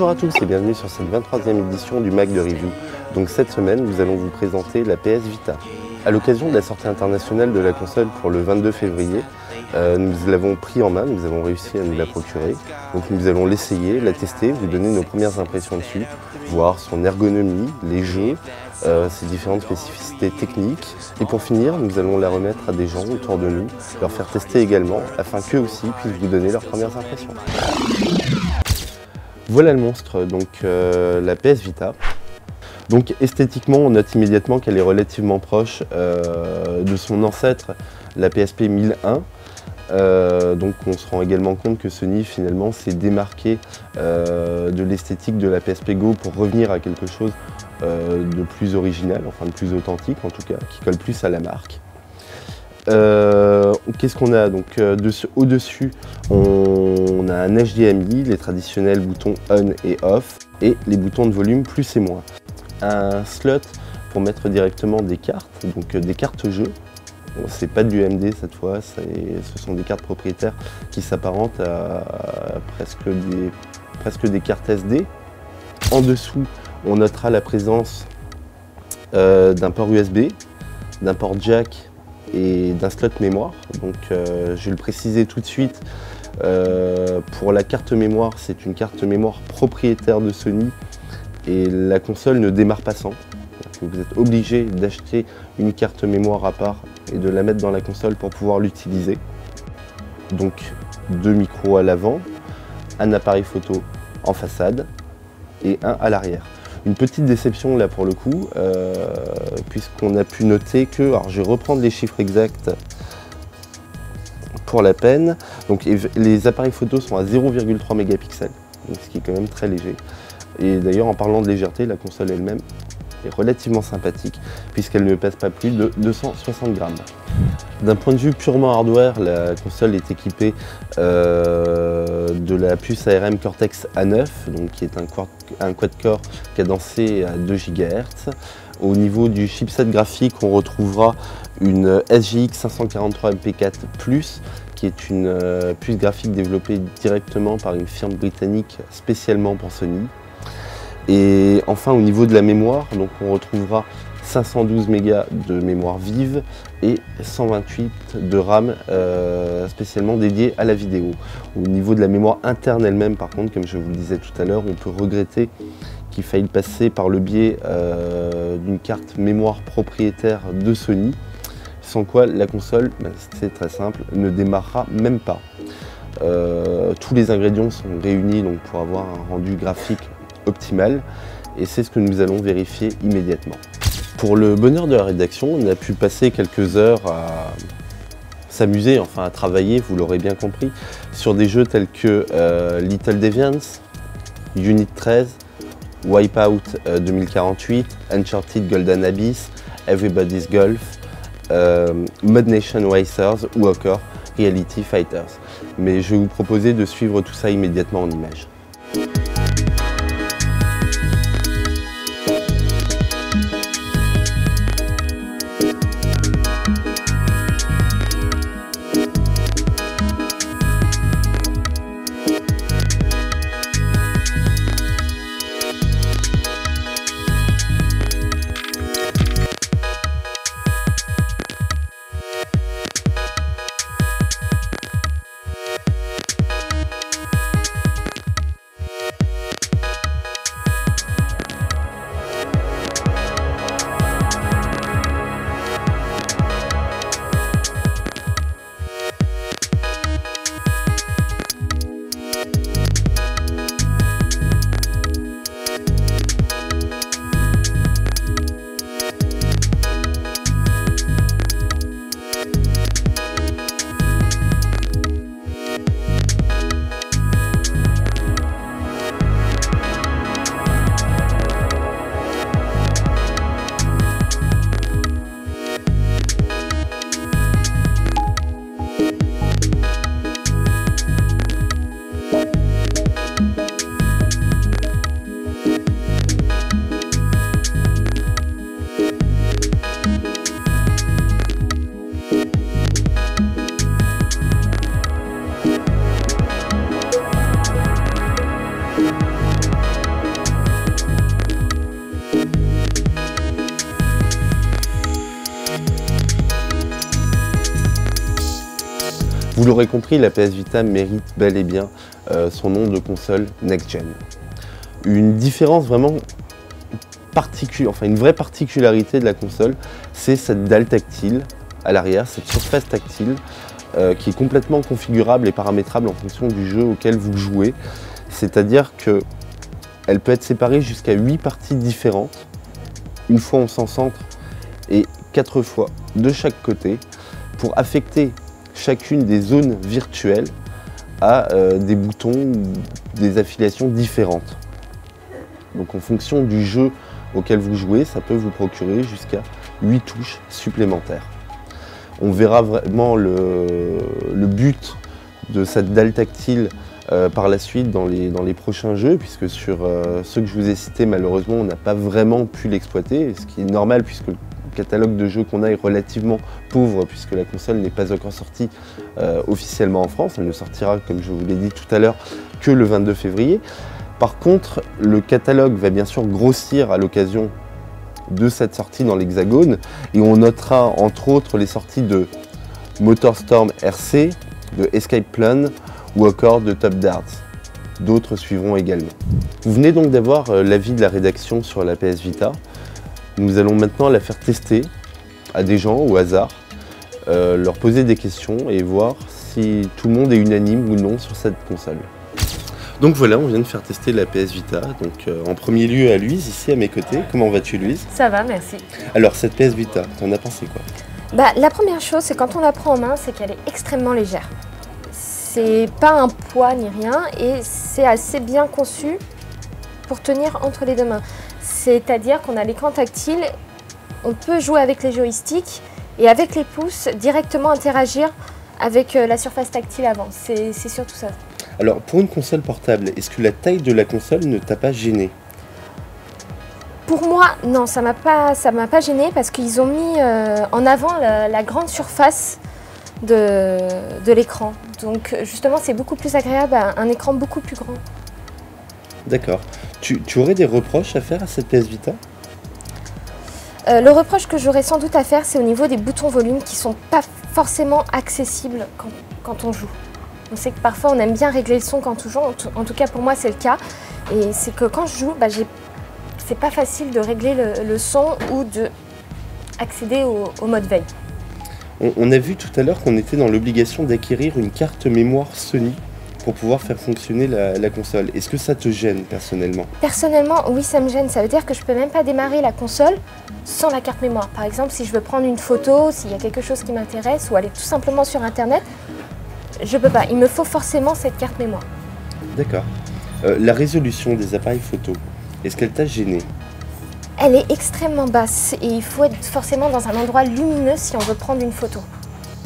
Bonjour à tous et bienvenue sur cette 23e édition du Mac de Review. Donc cette semaine, nous allons vous présenter la PS Vita. À l'occasion de la sortie internationale de la console pour le 22 février, nous l'avons pris en main, nous avons réussi à nous la procurer. Donc nous allons l'essayer, la tester, vous donner nos premières impressions dessus, voir son ergonomie, les jeux, ses différentes spécificités techniques. Et pour finir, nous allons la remettre à des gens autour de nous, leur faire tester également, afin qu'eux aussi puissent vous donner leurs premières impressions. Voilà le monstre, donc la PS Vita. Donc esthétiquement, on note immédiatement qu'elle est relativement proche de son ancêtre, la PSP 1001. Donc on se rend également compte que Sony finalement s'est démarqué de l'esthétique de la PSP Go pour revenir à quelque chose de plus original, enfin de plus authentique en tout cas, qui colle plus à la marque. Qu'est-ce qu'on a? Donc au-dessus, on a un HDMI, les traditionnels boutons on et off, et les boutons de volume plus et moins. Un slot pour mettre directement des cartes, donc des cartes jeux. Bon, c'est pas du AMD cette fois, ce sont des cartes propriétaires qui s'apparentent à presque des cartes SD. En dessous, on notera la présence d'un port USB, d'un port jack et d'un slot mémoire. Donc je vais le préciser tout de suite, pour la carte mémoire, c'est une carte mémoire propriétaire de Sony et la console ne démarre pas sans. Vous êtes obligé d'acheter une carte mémoire à part et de la mettre dans la console pour pouvoir l'utiliser. Donc deux micros à l'avant, un appareil photo en façade et un à l'arrière. Une petite déception là pour le coup, puisqu'on a pu noter que, alors je vais reprendre les chiffres exacts pour la peine, donc les appareils photo sont à 0,3 mégapixels, donc ce qui est quand même très léger. Et d'ailleurs en parlant de légèreté, la console elle-même est relativement sympathique puisqu'elle ne pèse pas plus de 260 grammes. D'un point de vue purement hardware, la console est équipée de la puce ARM Cortex A9, donc qui est un quad-core cadencé à 2 GHz. Au niveau du chipset graphique, on retrouvera une SGX 543 MP4+, qui est une puce graphique développée directement par une firme britannique spécialement pour Sony. Et enfin au niveau de la mémoire, donc on retrouvera 512 mégas de mémoire vive et 128 de RAM spécialement dédié à la vidéo. Au niveau de la mémoire interne elle-même par contre, comme je vous le disais tout à l'heure, on peut regretter qu'il faille passer par le biais d'une carte mémoire propriétaire de Sony, sans quoi la console, c'est très simple, ne démarrera même pas. Tous les ingrédients sont réunis donc, pour avoir un rendu graphique optimal et c'est ce que nous allons vérifier immédiatement. Pour le bonheur de la rédaction, on a pu passer quelques heures à s'amuser, enfin à travailler, vous l'aurez bien compris, sur des jeux tels que Little Deviants, Unit 13, Wipeout 2048, Uncharted Golden Abyss, Everybody's Golf, Mod Nation Racers ou encore Reality Fighters. Mais je vais vous proposer de suivre tout ça immédiatement en images. Vous l'aurez compris, la PS Vita mérite bel et bien son nom de console next-gen. Une différence vraiment particulière, enfin une vraie particularité de la console, c'est cette dalle tactile à l'arrière, cette surface tactile qui est complètement configurable et paramétrable en fonction du jeu auquel vous jouez. C'est-à-dire qu'elle peut être séparée jusqu'à 8 parties différentes. Une fois on s'en centre et 4 fois de chaque côté pour affecter chacune des zones virtuelles à des boutons, des affiliations différentes. Donc en fonction du jeu auquel vous jouez, ça peut vous procurer jusqu'à 8 touches supplémentaires. On verra vraiment le but de cette dalle tactile par la suite dans les prochains jeux, puisque sur ceux que je vous ai cités, malheureusement, on n'a pas vraiment pu l'exploiter, ce qui est normal puisque le catalogue de jeux qu'on a est relativement pauvre, puisque la console n'est pas encore sortie officiellement en France. Elle ne sortira, comme je vous l'ai dit tout à l'heure, que le 22 février. Par contre, le catalogue va bien sûr grossir à l'occasion de cette sortie dans l'Hexagone, et on notera entre autres les sorties de MotorStorm RC, de Escape Plan ou encore de Top Darts. D'autres suivront également. Vous venez donc d'avoir l'avis de la rédaction sur la PS Vita. Nous allons maintenant la faire tester à des gens au hasard, leur poser des questions et voir si tout le monde est unanime ou non sur cette console. Donc voilà, on vient de faire tester la PS Vita. Donc en premier lieu à Louise, ici à mes côtés. Comment vas-tu, Louise? Ça va, merci. Alors cette PS Vita, t'en as pensé quoi? La première chose, c'est quand on la prend en main, c'est qu'elle est extrêmement légère. C'est pas un poids ni rien et c'est assez bien conçu pour tenir entre les deux mains. C'est-à-dire qu'on a l'écran tactile, on peut jouer avec les joysticks et avec les pouces directement interagir avec la surface tactile avant. C'est surtout ça. Alors pour une console portable, est-ce que la taille de la console ne t'a pas gêné? Pour moi, non, ça m'a pas gêné parce qu'ils ont mis en avant la grande surface de l'écran. Donc justement, c'est beaucoup plus agréable, un écran beaucoup plus grand. D'accord. Tu aurais des reproches à faire à cette PS Vita? Le reproche que j'aurais sans doute à faire, c'est au niveau des boutons volume qui ne sont pas forcément accessibles quand on joue. On sait que parfois on aime bien régler le son quand on joue, en tout cas pour moi c'est le cas. Et c'est que quand je joue, c'est pas facile de régler le son ou d'accéder au mode veille. On a vu tout à l'heure qu'on était dans l'obligation d'acquérir une carte mémoire Sony pour pouvoir faire fonctionner la console. Est-ce que ça te gêne personnellement? Personnellement, oui, ça me gêne. Ça veut dire que je peux même pas démarrer la console sans la carte mémoire. Par exemple, si je veux prendre une photo, s'il y a quelque chose qui m'intéresse ou aller tout simplement sur Internet, je peux pas. Il me faut forcément cette carte mémoire. D'accord. La résolution des appareils photo, est-ce qu'elle t'a gêné? Elle est extrêmement basse et il faut être forcément dans un endroit lumineux si on veut prendre une photo.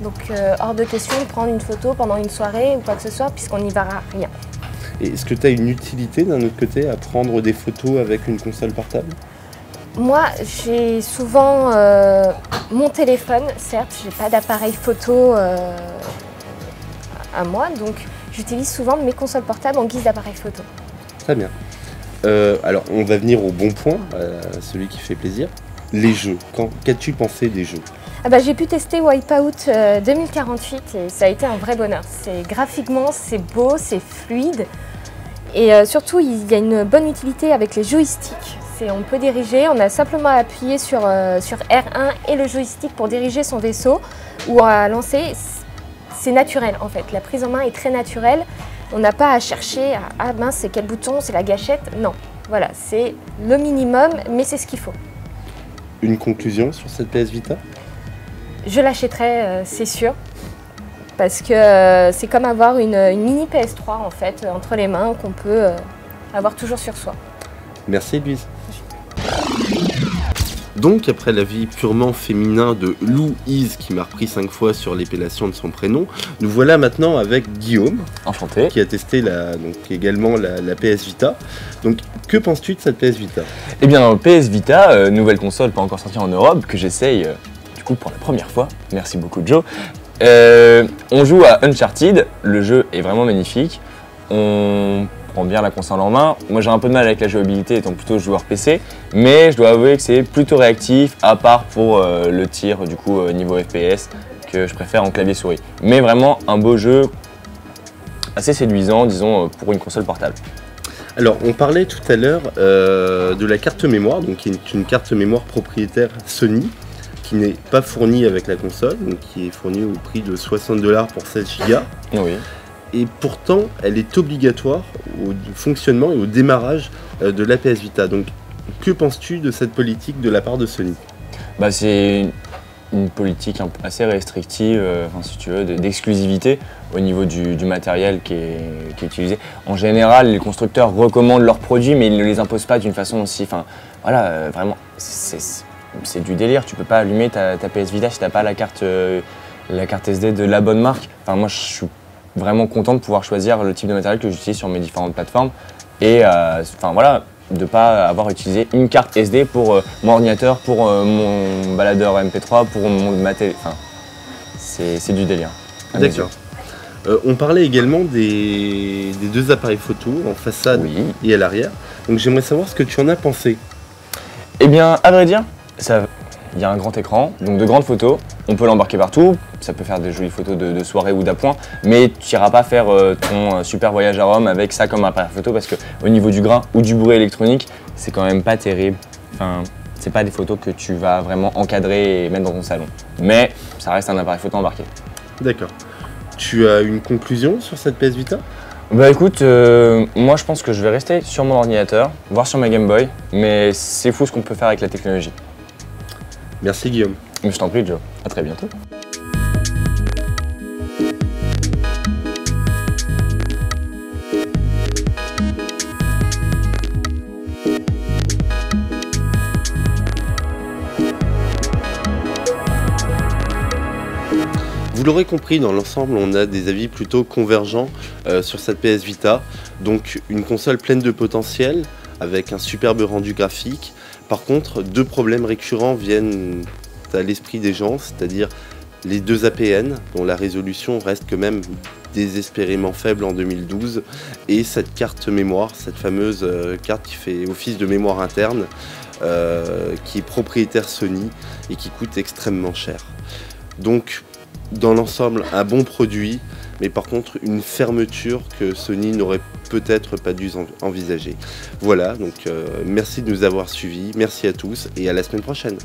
Donc hors de question de prendre une photo pendant une soirée ou quoi que ce soit puisqu'on n'y verra rien. Et est-ce que tu as une utilité d'un autre côté à prendre des photos avec une console portable? Moi, j'ai souvent mon téléphone, certes, j'ai pas d'appareil photo à moi, donc j'utilise souvent mes consoles portables en guise d'appareil photo. Très bien. Alors, on va venir au bon point, celui qui fait plaisir. Les jeux, qu'as-tu pensé des jeux? J'ai pu tester Wipeout 2048 et ça a été un vrai bonheur. Graphiquement, c'est beau, c'est fluide et surtout, il y a une bonne utilité avec les joysticks. On peut diriger, on a simplement à appuyer sur R1 et le joystick pour diriger son vaisseau ou à lancer. C'est naturel en fait, la prise en main est très naturelle. On n'a pas à chercher, ah mince, c'est quel bouton, c'est la gâchette. Non, voilà, c'est le minimum, mais c'est ce qu'il faut. Une conclusion sur cette PS Vita? Je l'achèterai, c'est sûr, parce que c'est comme avoir une mini PS3 en fait, entre les mains, qu'on peut avoir toujours sur soi. Merci Louise. Donc après l'avis purement féminin de Louise qui m'a repris 5 fois sur l'épellation de son prénom, nous voilà maintenant avec Guillaume. Enchanté. Qui a testé également la PS Vita. Donc que penses-tu de cette PS Vita? Eh bien PS Vita, nouvelle console pas encore sortie en Europe, que j'essaye du coup pour la première fois. Merci beaucoup Joe. On joue à Uncharted, le jeu est vraiment magnifique. On prend bien la console en main. Moi j'ai un peu de mal avec la jouabilité étant plutôt joueur PC, mais je dois avouer que c'est plutôt réactif, à part pour le tir du coup niveau FPS, que je préfère en clavier souris. Mais vraiment un beau jeu, assez séduisant, disons, pour une console portable. Alors, on parlait tout à l'heure de la carte mémoire, donc qui est une carte mémoire propriétaire Sony, qui n'est pas fournie avec la console, donc qui est fournie au prix de 60 $ pour 16 Go. Oui. Et pourtant, elle est obligatoire au fonctionnement et au démarrage de la PS Vita. Donc, que penses-tu de cette politique de la part de Sony? Bah, c'est une politique assez restrictive, si tu veux, d'exclusivité au niveau du matériel qui est utilisé. En général, les constructeurs recommandent leurs produits, mais ils ne les imposent pas d'une façon aussi... Voilà, vraiment, c'est du délire. Tu peux pas allumer ta PS Vita si tu n'as pas la carte SD de la bonne marque. Enfin, moi, je suis vraiment content de pouvoir choisir le type de matériel que j'utilise sur mes différentes plateformes. Et voilà, de ne pas avoir utilisé une carte SD pour mon ordinateur, pour mon baladeur MP3, pour ma télé. Enfin, c'est du délire. D'accord. On parlait également des deux appareils photo en façade et à l'arrière. Donc j'aimerais savoir ce que tu en as pensé. Eh bien, à vrai dire, il y a un grand écran, donc de grandes photos. On peut l'embarquer partout. Ça peut faire des jolies photos de soirée ou d'appoint, mais tu n'iras pas faire ton super voyage à Rome avec ça comme appareil photo parce qu'au niveau du grain ou du bruit électronique, c'est quand même pas terrible. Enfin, c'est pas des photos que tu vas vraiment encadrer et mettre dans ton salon. Mais ça reste un appareil photo embarqué. D'accord. Tu as une conclusion sur cette PS Vita? Bah écoute, moi je pense que je vais rester sur mon ordinateur, voire sur ma Game Boy, mais c'est fou ce qu'on peut faire avec la technologie. Merci Guillaume. Mais je t'en prie Joe, à très bientôt. Vous l'aurez compris, dans l'ensemble, on a des avis plutôt convergents sur cette PS Vita. Donc une console pleine de potentiel, avec un superbe rendu graphique. Par contre, deux problèmes récurrents viennent à l'esprit des gens, c'est-à-dire les deux APN, dont la résolution reste quand même désespérément faible en 2012, et cette carte mémoire, cette fameuse carte qui fait office de mémoire interne, qui est propriétaire Sony et qui coûte extrêmement cher. Donc, dans l'ensemble, un bon produit, mais par contre une fermeture que Sony n'aurait peut-être pas dû envisager. Voilà, donc merci de nous avoir suivis, merci à tous et à la semaine prochaine.